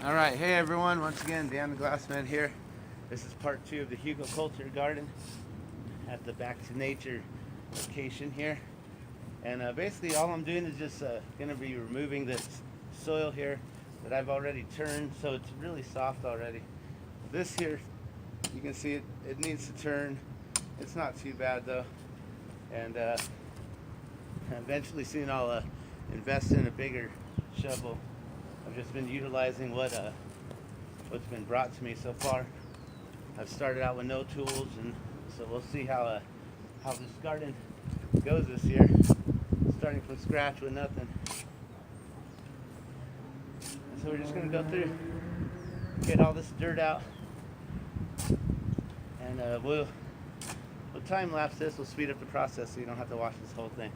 Alright, hey everyone, once again, Dan the Glassman here. This is part 2 of the Huglekultur Garden at the Back to Nature location here. And basically all I'm doing is just going to be removing this soil here that I've already turned, so it's really soft already. This here, you can see it needs to turn. It's not too bad though. And eventually soon I'll invest in a bigger shovel. I've just been utilizing what's been brought to me so far. I've started out with no tools, and so we'll see how this garden goes this year. Starting from scratch with nothing. And so we're just gonna go through, get all this dirt out, and we'll time lapse this. We'll speed up the process so you don't have to watch this whole thing.